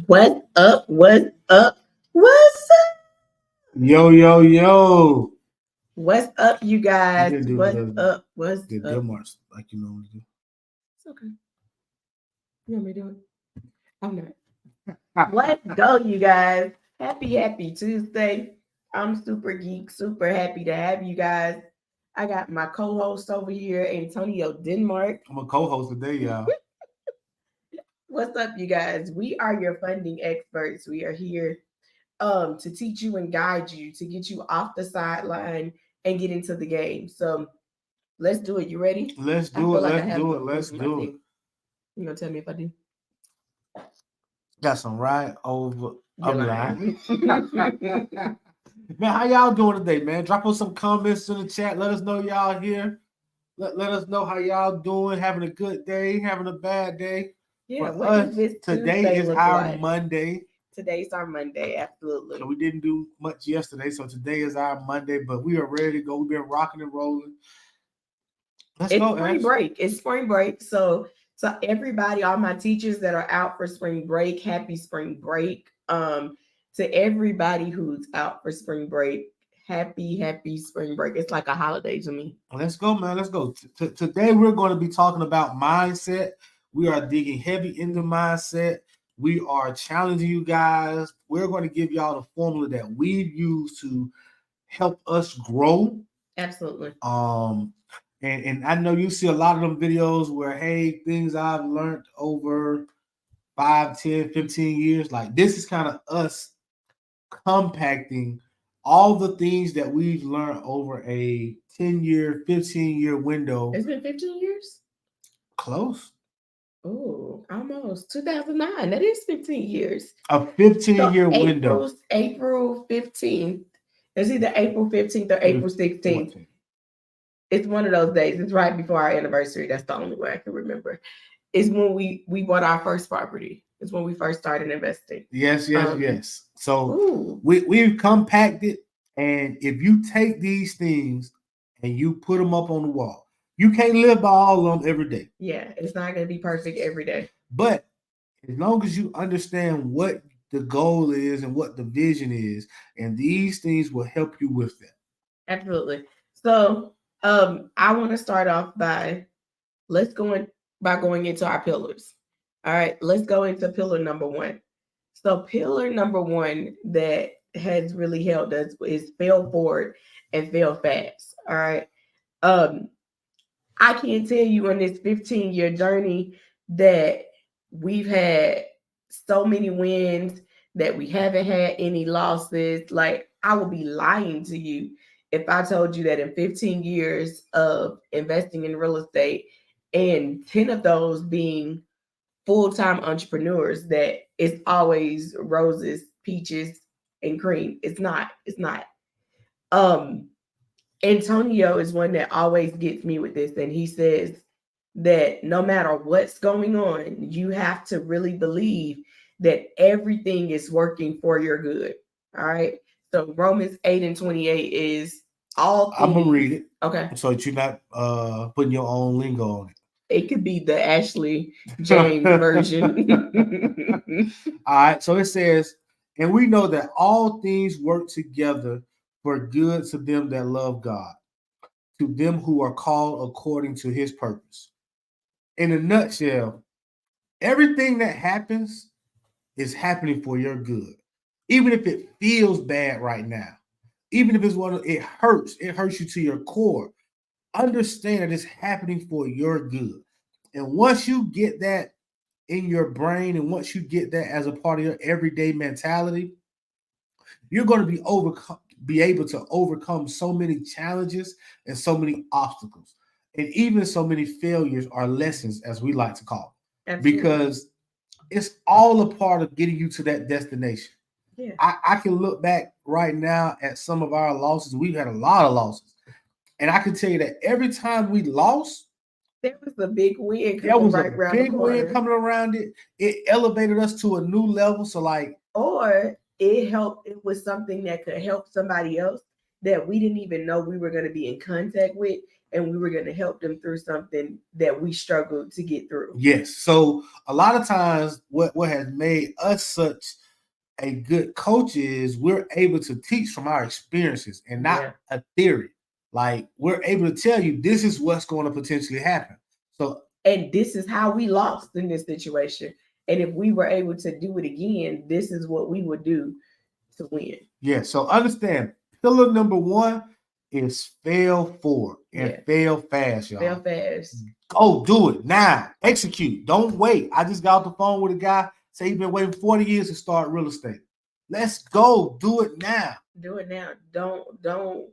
What's up? What's up? What's up? Yo, yo, yo. What's up, you You guys? didn't do What's up? What's the up? Denmark like you normally do. It's okay. You want me to do it? I'm not. Let's go, you guys. Happy Tuesday. I'm super geek, super happy to have you guys. I got my co-host over here, Antonio Denmark. I'm a co-host today, y'all. What's up, you guys? We are your funding experts. We are here to teach you and guide you to get you off the sideline and get into the game. So let's do it. You ready? Let's I do feel it. like I Let's have do it. some proof Let's in my do it. thing. You gonna tell me if I do? Got some right over. You're I'm lying. lying. Man, how y'all doing today, man? Drop us some comments in the chat. Let us know y'all here. Let us know how y'all doing. Having a good day, having a bad day. Yeah, For what does us, this today Tuesday is look our like? Monday. Today's our Monday, So absolutely. we didn't do much yesterday, so today is our Monday, but we are ready to go. We've been rocking and rolling. Let's It's go, spring Ash. break. It's spring break. So everybody, all my teachers that are out for spring break, happy spring break. To everybody who's out for spring break, happy spring break. It's like a holiday to me. Let's go, man. Let's go. Today we're going to be talking about mindset. We are digging heavy into mindset. We are challenging you guys. We're going to give y'all the formula that we've used to help us grow. Absolutely. And I know you see a lot of them videos where, hey, things I've learned over 5, 10, 15 years. Like this is kind of us compacting all the things that we've learned over a 10-year, 15-year window. It's been 15 years? Close. Oh, almost. 2009. That is 15 years. A So 15-year window. April 15th. It's either April 15th or April 16th. 14. It's one of those days. It's right before our anniversary. That's the only way I can remember. It's when we bought our first property. It's when we first started investing. Yes. So Ooh, we've compacted, and if you take these things and you put them up on the wall, you can't live by all of them every day. yeah, it's not going to be perfect every day. But as long as you understand what the goal is and what the vision is, and these things will help you with that. Absolutely. So, I want to start off by let's go in by going into our pillars. All right, let's go into pillar number one. So, pillar number one that has really helped us is fail forward and fail fast. All right. Um, I can't tell you on this 15-year journey that we've had so many wins, that we haven't had any losses. Like, I would be lying to you if I told you that in 15 years of investing in real estate and 10 of those being full-time entrepreneurs, that it's always roses, peaches, and cream. It's not. Um, Antonio is one that always gets me with this, and he says that no matter what's going on, you have to really believe that everything is working for your good. All right. So Romans 8 and 28 is all I'm gonna read things. it Okay. so that you're not putting your own lingo on It could be the Ashley James version. it. All right. So it says, and we know that all things work together for good to them that love God, to them who are called according to His purpose. In a nutshell, everything that happens is happening for your good, even if it feels bad right now. Even if it's it hurts you to your core. Understand that it's happening for your good. And once you get that in your brain, and once you get that as a part of your everyday mentality, you're going to be able to overcome so many challenges and so many obstacles, and even so many failures or lessons, as we like to call it, Absolutely. because it's all a part of getting you to that destination. Yeah. I can look back right now at some of our losses. We've had a lot of losses. And I can tell you that every time we lost, There was a big win there coming was a right around the big win corner. coming around it. It elevated us to a new level. So, like, Or it was something that could help somebody else that we didn't even know we were going to be in contact with, and we were going to help them through something that we struggled to get through. Yes. So a lot of times what has made us such a good coach is we're able to teach from our experiences and not a theory. Like we're able to tell you this is what's going to potentially happen. So and this is how we lost in this situation. And if we were able to do it again, this is what we would do to win. Yeah. So understand pillar number one is fail forward and fail fast, y'all. Fail fast. Go do it now. Execute. Don't wait. I just got off the phone with a guy. Say he's been waiting 40 years to start real estate. Let's go. Do it now. Do it now. Don't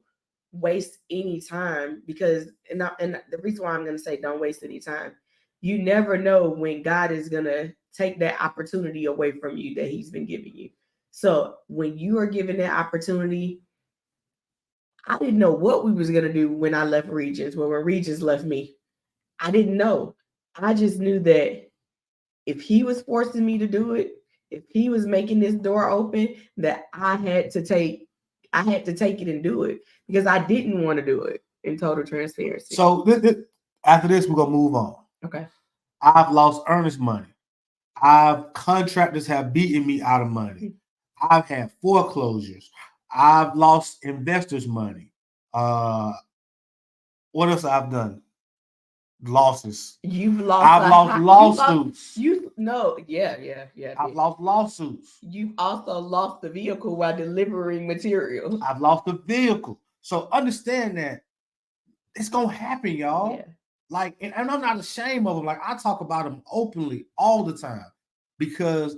waste any time, because and the reason why I'm going to say don't waste any time, you never know when God is going to take that opportunity away from you that he's been giving you. So when you are given that opportunity, I didn't know what we was going to do when I left Regions, when Regions left me. I didn't know. I just knew that if he was forcing me to do it, if he was making this door open, that I had to take it and do it, because I didn't want to do it, in total transparency. So after this, we're going to move on. Okay. I've lost earnest money. Contractors have beaten me out of money. I've had foreclosures. I've lost investors' money. What else I've done? Losses. You've lost. I've lost lawsuits. I've lost lawsuits. You've also lost the vehicle while delivering material. I've lost the vehicle. So understand that it's gonna happen, y'all. Yeah. Like, and I'm not ashamed of them. Like, I talk about them openly all the time because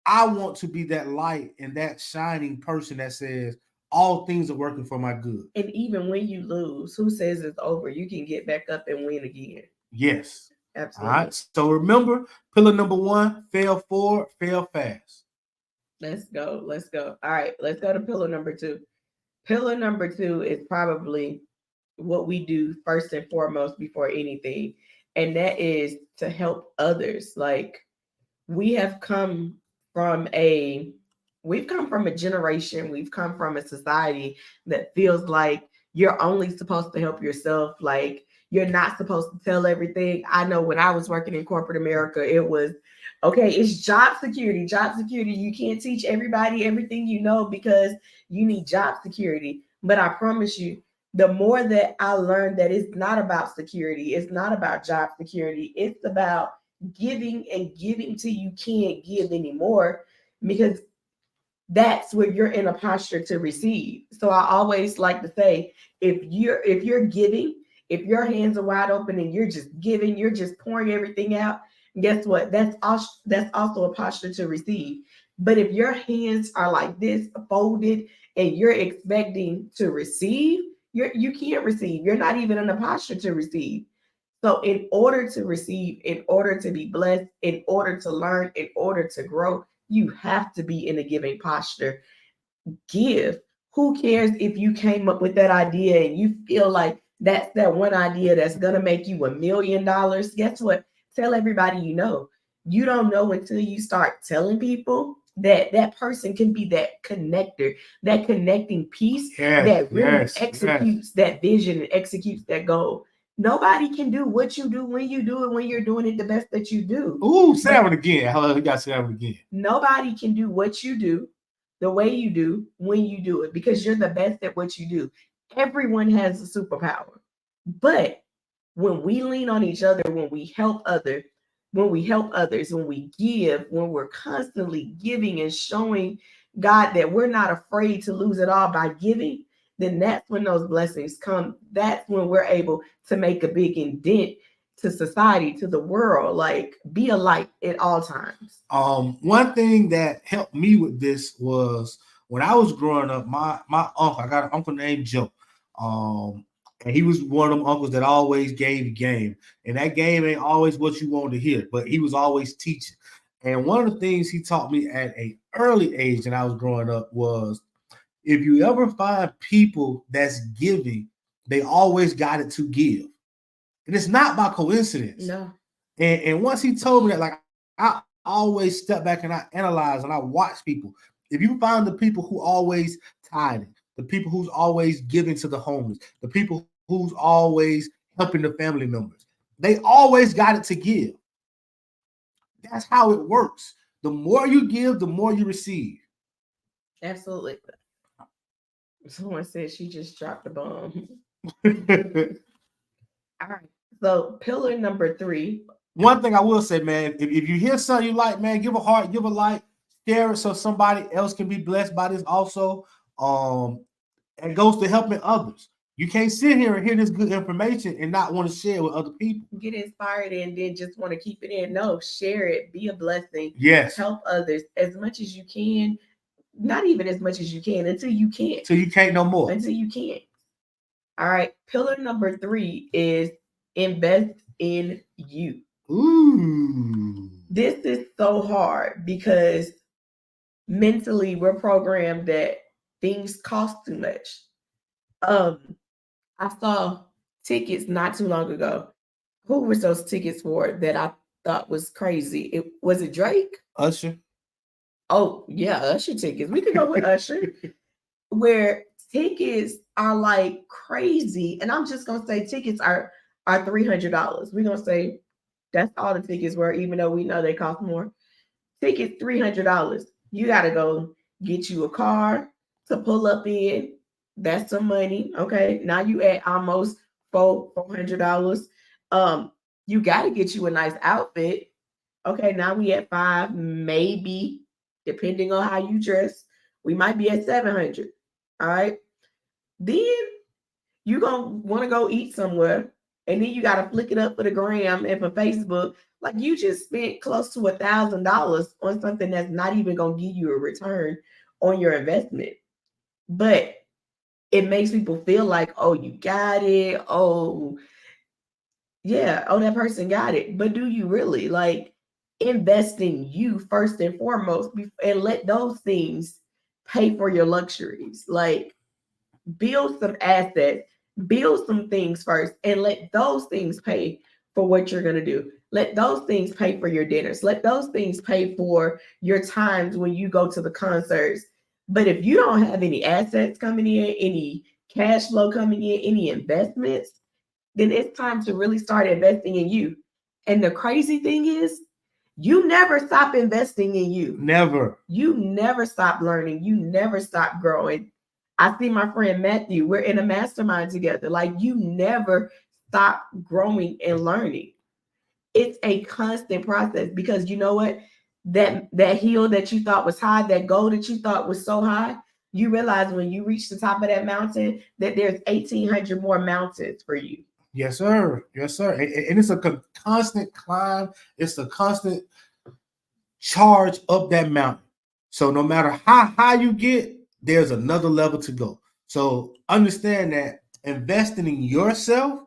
I want to be that light and that shining person that says all things are working for my good. And even when you lose, who says it's over? You can get back up and win again. Yes. Absolutely. All right. So remember, pillar number one, fail forward, fail fast. Let's go. All right. Let's go to pillar number two. Pillar number two is probably what we do first and foremost before anything. And that is to help others. Like, we've come from a generation, we've come from a society that feels like you're only supposed to help yourself. Like, you're not supposed to tell everything. I know when I was working in corporate America, it was, okay, it's job security. You can't teach everybody everything you know because you need job security. But I promise you, the more that I learned that it's not about security, it's not about job security, it's about giving and giving till you can't give anymore, because that's where you're in a posture to receive. So I always like to say, if you're giving, if your hands are wide open and you're just giving, you're just pouring everything out, guess what? That's also a posture to receive. But if your hands are like this, folded, and you're expecting to receive, you can't receive. You're not even in a posture to receive. So in order to receive, in order to be blessed, in order to learn, in order to grow, you have to be in a giving posture. Give. Who cares if you came up with that idea and you feel like that's that one idea that's going to make you $1 million? Guess what? Tell everybody you know. You don't know until you start telling people that that person can be that connector, that connecting piece that really executes that vision and executes that goal. Nobody can do what you do when you do it, when you're doing it the best that you do. Ooh, say that one again. Hello, you got to say that one again. Nobody can do what you do the way you do when you do it, because you're the best at what you do. Everyone has a superpower. But when we lean on each other, when we help others, when we give, when we're constantly giving and showing God that we're not afraid to lose it all by giving, then that's when those blessings come. That's when we're able to make a big dent to society, to the world. Like, be a light at all times. One thing that helped me with this was when I was growing up, my uncle, I got an uncle named Joe. And he was one of them uncles that always gave game. And that game ain't always what you want to hear, but he was always teaching. And one of the things he taught me at an early age when I was growing up was, if you ever find people that's giving, they always got it to give. And it's not by coincidence. No. And once he told me that, like, I always step back and I analyze and I watch people. If you find the people who always tithing, the people who's always giving to the homeless, the people who's always helping the family members. They always got it to give. That's how it works. The more you give, the more you receive. Absolutely. Someone said she just dropped a bomb. All right. So pillar number 3. One thing I will say, man, if you hear something you like, man, give a heart, give a like, share it so somebody else can be blessed by this also. And goes to helping others. You can't sit here and hear this good information and not want to share with other people. Get inspired and then just want to keep it in. No, share it. Be a blessing. Yes. Help others as much as you can. Not even as much as you can until you can't. Until you can't no more. Until you can't. All right. Pillar number 3 is invest in you. Ooh. This is so hard because mentally we're programmed that things cost too much. I saw tickets not too long ago. Who was those tickets for that I thought was crazy? Was it Drake? Usher. Oh yeah, Usher tickets. We could go with Usher. Where tickets are like crazy, and I'm just gonna say tickets are $300. We're gonna say that's all the tickets were, even though we know they cost more. Tickets $300. You gotta go get you a car to pull up in. That's some money. Okay. Now you at almost $400. You gotta get you a nice outfit. Okay, now we at 5, maybe, depending on how you dress. We might be at 700. All right. Then you're gonna want to go eat somewhere, and then you gotta flick it up for the gram and for Facebook. Like you just spent close to $1,000 on something that's not even gonna give you a return on your investment. But it makes people feel like, oh, you got it. Oh, yeah. Oh, that person got it. But do you really? Like, invest in you first and foremost, and let those things pay for your luxuries. Like, build some assets, build some things first, and let those things pay for what you're going to do. Let those things pay for your dinners. Let those things pay for your times when you go to the concerts. But if you don't have any assets coming in, any cash flow coming in, any investments, then it's time to really start investing in you. And the crazy thing is, you never stop investing in you. Never. You never stop learning. You never stop growing. I see my friend Matthew, we're in a mastermind together. Like, you never stop growing and learning. It's a constant process, because you know what? That hill that you thought was high, that goal that you thought was so high, you realize when you reach the top of that mountain that there's 1,800 more mountains for you. Yes, sir. Yes, sir. And it's a constant climb. It's a constant charge up that mountain. So no matter how high you get, there's another level to go. So understand that investing in yourself,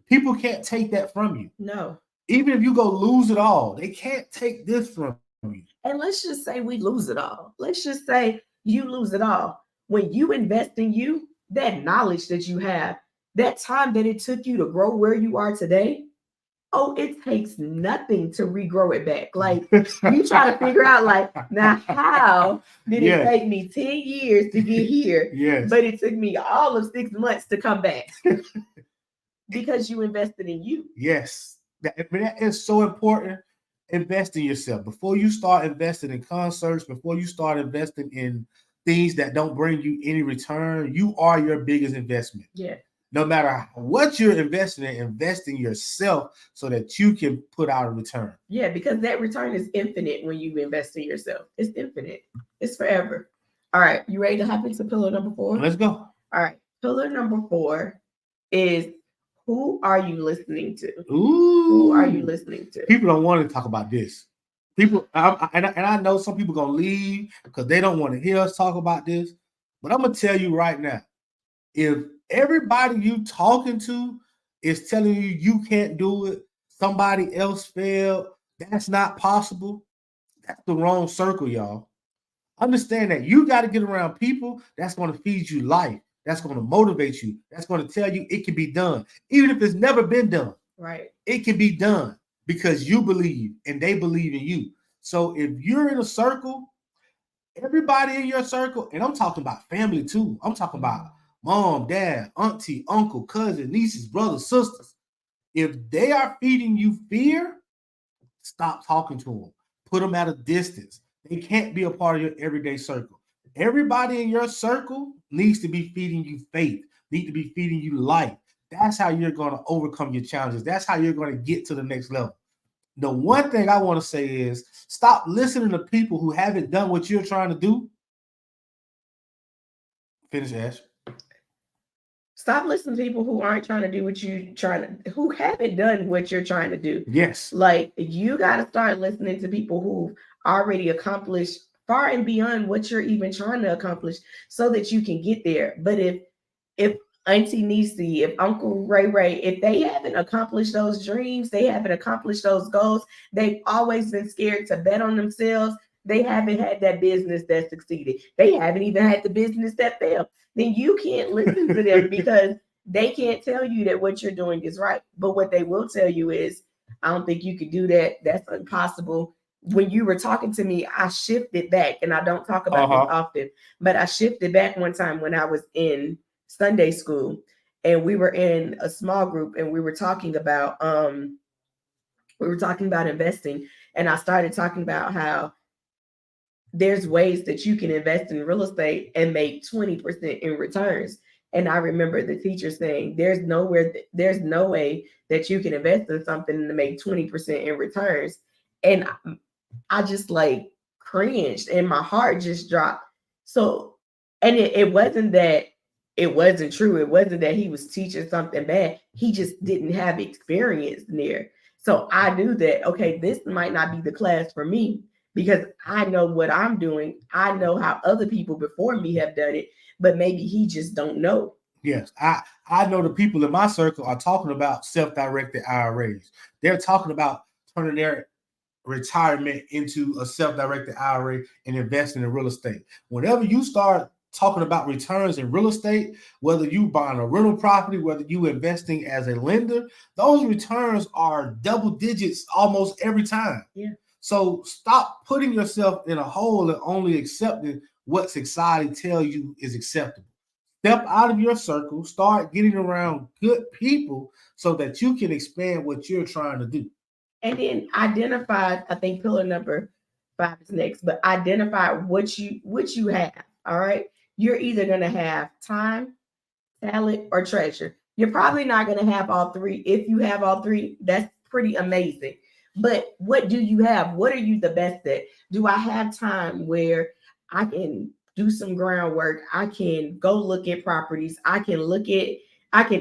people can't take that from you. No. Even if you go lose it all, they can't take this from you. And let's just say we lose it all. Let's just say you lose it all. When you invest in you, that knowledge that you have, that time that it took you to grow where you are today, oh, it takes nothing to regrow it back. Like, you try to figure out, like, now how did it take me 10 years to get here? Yes. But it took me all of 6 months to come back. Because you invested in you. Yes. That is so important. Invest in yourself. Before you start investing in concerts, before you start investing in things that don't bring you any return, you are your biggest investment. Yeah. No matter what you're investing in, invest in yourself so that you can put out a return. Yeah, because that return is infinite when you invest in yourself. It's infinite. It's forever. All right. You ready to hop into pillar number 4? Let's go. All right. Pillar number 4 is, who are you listening to? Ooh. Who are you listening to? People don't want to talk about this. People, I know some people going to leave because they don't want to hear us talk about this. But I'm going to tell you right now, if everybody you talking to is telling you you can't do it, somebody else failed, that's not possible, that's the wrong circle, y'all. Understand that you got to get around people that's going to feed you life, that's going to motivate you, that's going to tell you it can be done, even if it's never been done. Right. It can be done because you believe and they believe in you. So if you're in a circle Everybody in your circle, and I'm talking about family too. I'm talking about mom, dad, auntie, uncle, cousin, nieces, brothers, sisters. If they are feeding you fear, stop talking to them. Put them at a distance. They can't be a part of your everyday circle. Everybody in your circle needs to be feeding you faith, need to be feeding you life. That's how you're going to overcome your challenges. That's how you're going to get to the next level. The one thing I want to say is stop listening to people who haven't done what you're trying to do. Finish, Ash. Stop listening to people who aren't trying to do what you trying to, who haven't done what you're trying to do. Yes. Like you got to start listening to people who've already accomplished far and beyond what you're even trying to accomplish so that you can get there. But if Auntie Nisi, if Uncle Ray Ray, if they haven't accomplished those dreams, they haven't accomplished those goals, they've always been scared to bet on themselves. They haven't had that business that succeeded. They haven't even had the business that failed. Then you can't listen to them because they can't tell you that what you're doing is right. But what they will tell you is, I don't think you could do that. That's impossible. When you were talking to me, I shifted back, and I don't talk about this often, but I shifted back one time when I was in Sunday school, and we were in a small group, and we were talking about investing, and I started talking about how there's ways that you can invest in real estate and make 20% in returns. And I remember the teacher saying, there's no way that you can invest in something and make 20% in returns. And I just like cringed and my heart just dropped. So, and it wasn't that it wasn't true. It wasn't that he was teaching something bad. He just didn't have experience there. So I knew that, okay, this might not be the class for me because I know what I'm doing. I know how other people before me have done it, but maybe he just don't know. Yes, I know the people in my circle are talking about self-directed IRAs. They're talking about turning their retirement into a self-directed IRA and investing in real estate. Whenever you start talking about returns in real estate, whether you buying a rental property, whether you investing as a lender, those returns are double digits almost every time. Yeah. So stop putting yourself in a hole and only accepting what society tells you is acceptable. Step out of your circle, start getting around good people so that you can expand what you're trying to do. And then identify, I think pillar number 5 is next, but identify what you have. All right. You're either gonna have time, talent, or treasure. You're probably not going to have all three. If you have all three, that's pretty amazing. But what do you have? What are you the best at? Do I have time where I can do some groundwork? I can go look at properties. I can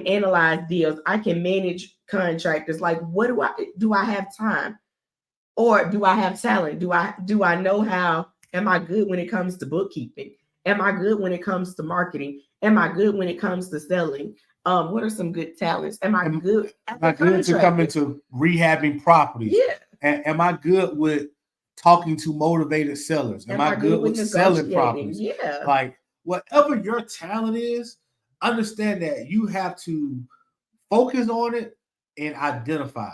analyze deals. I can manage contractors. Like, what do I have time? Or do I have talent? Do I know how? Am I good when it comes to bookkeeping? Am I good when it comes to marketing? Am I good when it comes to selling? What are some good talents? Am I good? Am I good to come into rehabbing properties? Yeah. Am I good with talking to motivated sellers? Am I good with selling properties? Yeah. Like whatever your talent is, understand that you have to focus on it and identify.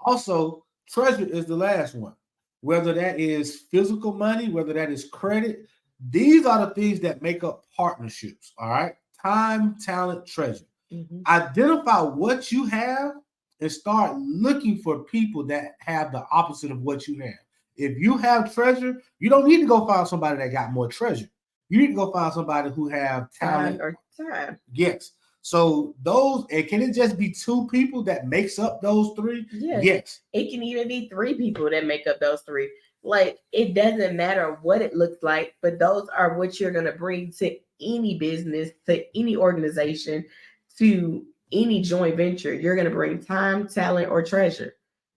Also, treasure is the last one. Whether that is physical money, whether that is credit, these are the things that make up partnerships. All right. Time, talent, treasure. Mhm. Identify what you have and start looking for people that have the opposite of what you have. If you have treasure, you don't need to go find somebody that got more treasure. You need to go find somebody who have talent or time. Yes. So those, and can it just be two people that makes up those three? Yes. It can even be 3 people that make up those 3. Like it doesn't matter what it looks like, but those are what you're gonna bring to any business, to any organization, to any joint venture. You're gonna bring time, talent, or treasure.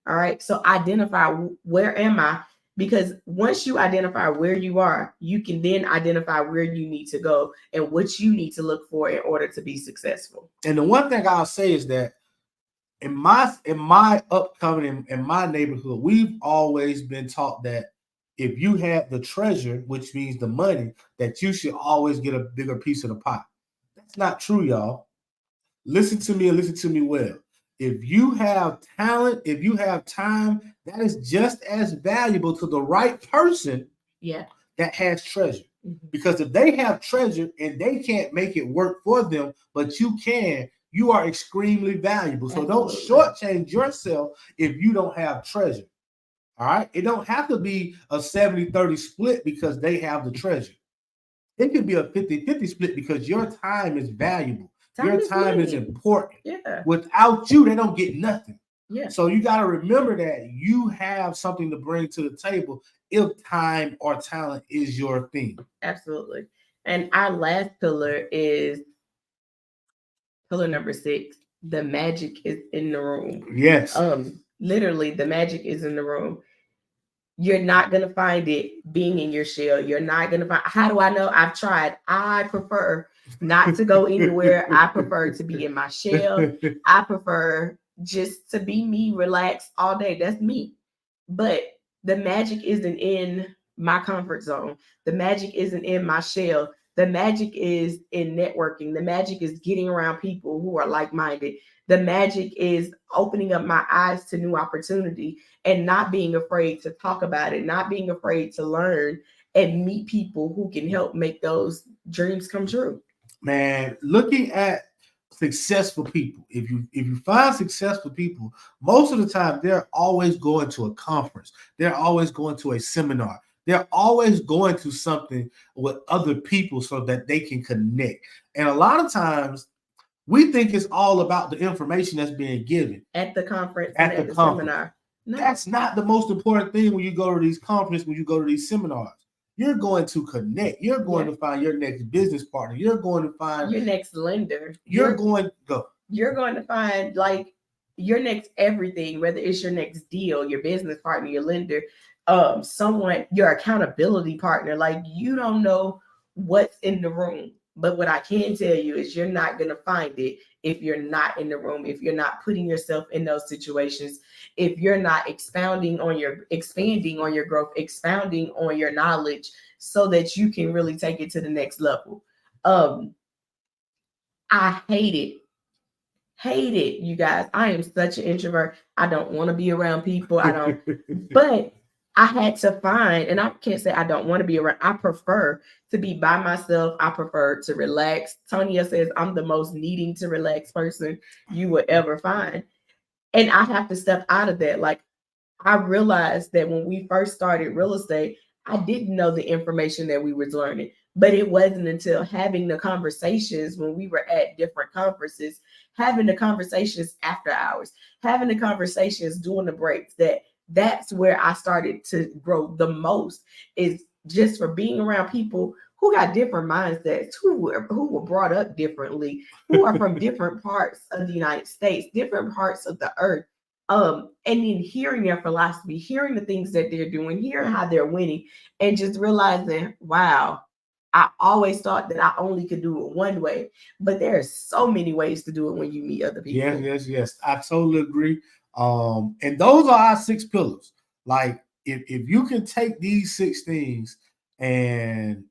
All right. So identify where am I? Because once you identify where you are, you can then identify where you need to go and what you need to look for in order to be successful. And the one thing I'll say is that in my upcoming in my neighborhood, we've always been taught that if you have the treasure, which means the money, that you should always get a bigger piece of the pie. That's not true, y'all. Listen to me and listen to me well. If you have talent, if you have time, that is just as valuable to the right person. Yeah. that has treasure. Mhm. Because if they have treasure and they can't make it work for them, but you can, you are extremely valuable. So don't Absolutely. shortchange yourself if you don't have treasure. All right. It don't have to be a 70-30 split because they have the treasure. It could be a 50-50 split because your time is valuable. Your time is money. important. Yeah. Without you, they don't get nothing. Yeah. So you got to remember that you have something to bring to the table if time or talent is your thing. Absolutely. And our last pillar is pillar number 6. The magic is in the room. Yes. Literally, the magic is in the room. You're not gonna find it being in your shell. You're not gonna find. How do I know? I've tried. I prefer not to go anywhere. I prefer to be in my shell. I prefer just to be me, relax all day. That's me. But the magic isn't in my comfort zone. The magic isn't in my shell. The magic is in networking. The magic is getting around people who are like minded. The magic is opening up my eyes to new opportunity and not being afraid to talk about it, not being afraid to learn and meet people who can help make those dreams come true. Man, looking at successful people, if you find successful people, most of the time they're always going to a conference, they're always going to a seminar, they're always going to something with other people so that they can connect. And a lot of times we think it's all about the information that's being given at the conference at and the at the conference. seminar. No. That's not the most important thing when you go to these conferences, when you go to these seminars. You're going to connect. You're going to find your next business partner. You're going to find your next lender. You're going to go. You're going to find like your next everything, whether it's your next deal, your business partner, your lender, someone, your accountability partner. Like you don't know what's in the room. But what I can tell you is you're not going to find it if you're not in the room, if you're not putting yourself in those situations, if you're not expanding on your growth, expounding on your knowledge so that you can really take it to the next level. I hate it, you guys. I am such an introvert. I don't want to be around people. I don't, but I had to find, and I can't say I don't want to be around. I prefer to be by myself. I prefer to relax. Tonya says I'm the most needing to relax person you would ever find. And I have to step out of that. Like I realized that when we first started real estate, I didn't know the information that we were learning. But it wasn't until having the conversations when we were at different conferences, having the conversations after hours, having the conversations during the breaks, that's where I started to grow the most, is just for being around people who got different mindsets, who were brought up differently, who are from different parts of the United States, different parts of the earth. And then hearing their philosophy, hearing the things that they're doing, hearing how they're winning, and just realizing, wow, I always thought that I only could do it one way, but there are so many ways to do it when you meet other people. Yes. I totally agree. And those are our 6 pillars. Like if you can take these 6 things and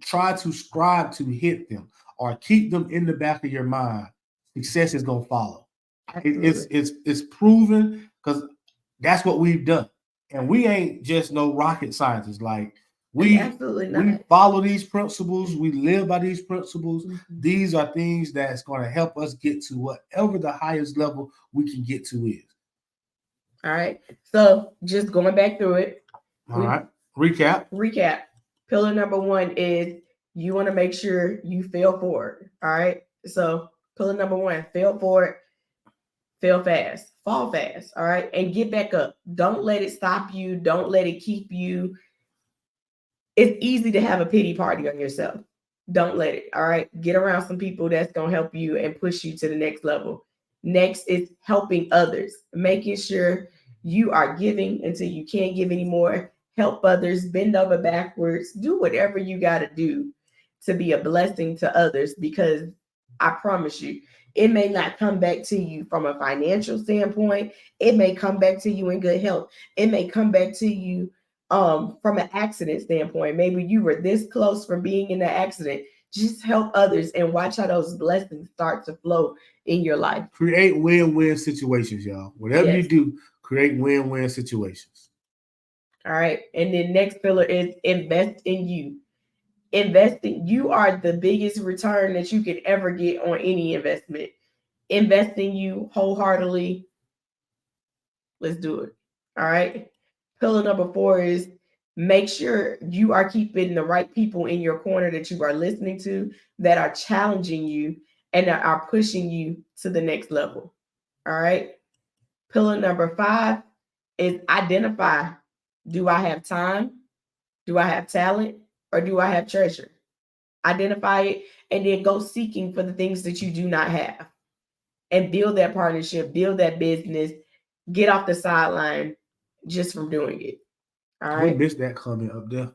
try to strive to hit them or keep them in the back of your mind, success is gonna follow. It's proven because that's what we've done, and we ain't just no rocket scientists. Like we follow these principles, we live by these principles. Mm-hmm. These are things that's going to help us get to whatever the highest level we can get to is. All right. So just going back through it. All right. Recap. Pillar number 1 is you want to make sure you fail forward. All right. So pillar number 1, fail forward, fail fast, fall fast. All right. And get back up. Don't let it stop you. Don't let it keep you. It's easy to have a pity party on yourself. Don't let it. All right. Get around some people that's going to help you and push you to the next level. Next is helping others, making sure you are giving until you can't give anymore. Help others, bend over backwards, do whatever you got to do to be a blessing to others, because I promise you, it may not come back to you from a financial standpoint. It may come back to you in good health. It may come back to you from an accident standpoint. Maybe you were this close from being in an accident. Just help others and watch how those blessings start to flow in your life. Create win-win situations, y'all. Whatever you do, create win-win situations. All right. And then next pillar is invest in you. Investing, you are the biggest return that you could ever get on any investment. Invest in you wholeheartedly. Let's do it. All right. Pillar number 4 is make sure you are keeping the right people in your corner that you are listening to, that are challenging you and that are pushing you to the next level. All right. Pillar number 5 is identify, do I have time? Do I have talent? Or do I have treasure? Identify it and then go seeking for the things that you do not have and build that partnership, build that business, get off the sideline just from doing it. All We right. missed that comment up there.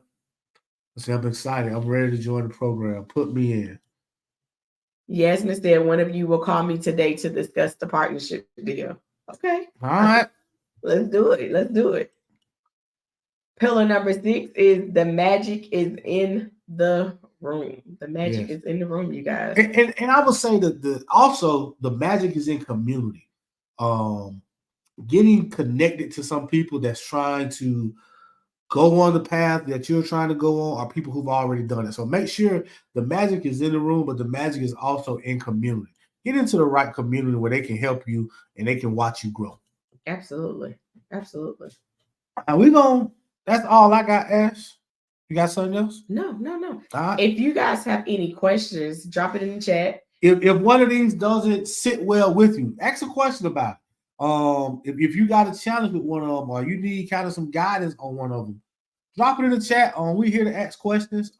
See, I'm excited. I'm ready to join the program. Put me in. Yasmin said one of you will call me today to discuss the partnership deal. Okay. All right. Let's do it. Let's do it. Pillar number 6 is the magic is in the room. The magic Yes. is in the room, you guys. And I would say that the magic is in community. Getting connected to some people that's trying to go on the path that you're trying to go on are people who've already done it. So make sure the magic is in the room, but the magic is also in community. Get into the right community where they can help you and they can watch you grow. Absolutely. Absolutely. And that's all I got, Ash. You got something else? No. All right. If you guys have any questions, drop it in the chat. If one of these doesn't sit well with you, ask a question about it. If you got a challenge with one of them or you need kind of some guidance on one of them, drop it in the chat. We're here to ask questions.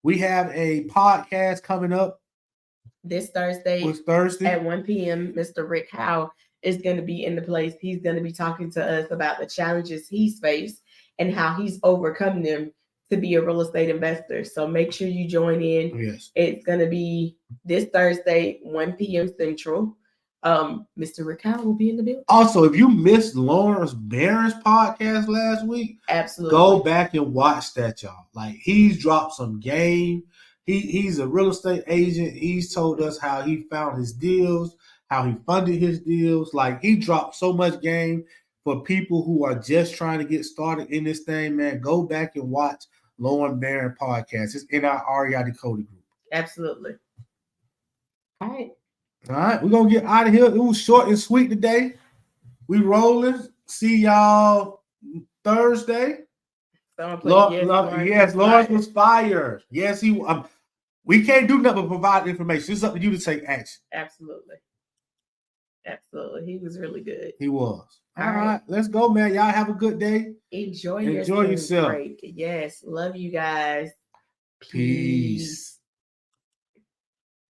We have a podcast coming up This Thursday at 1 p.m. Mr. Rick Howe is going to be in the place. He's going to be talking to us about the challenges he's faced and how he's overcome them to be a real estate investor. So make sure you join in. Yes. It's going to be this Thursday, 1 p.m. Central. Mr. Rick Howe will be in the building. Also, if you missed Lawrence Barron's podcast last week, absolutely go back and watch that, y'all. Like, he's dropped some game. He's a real estate agent. He's told us how he found his deals, how he funded his deals. Like, he dropped so much game for people who are just trying to get started in this thing, man. Go back and watch Lauren Barron podcast. It's in our REI Dakota group. Absolutely. All right, we're going to get out of here. It was short and sweet today. We rolling. See y'all Thursday. Yes, Lawrence was fired. Yes, he. We can't do nothing but provide information. It's up to you to take action. Absolutely. He was really good. He was. All right, let's go, man. Y'all have a good day. Enjoy yourself. Break. Yes, love you guys. Peace.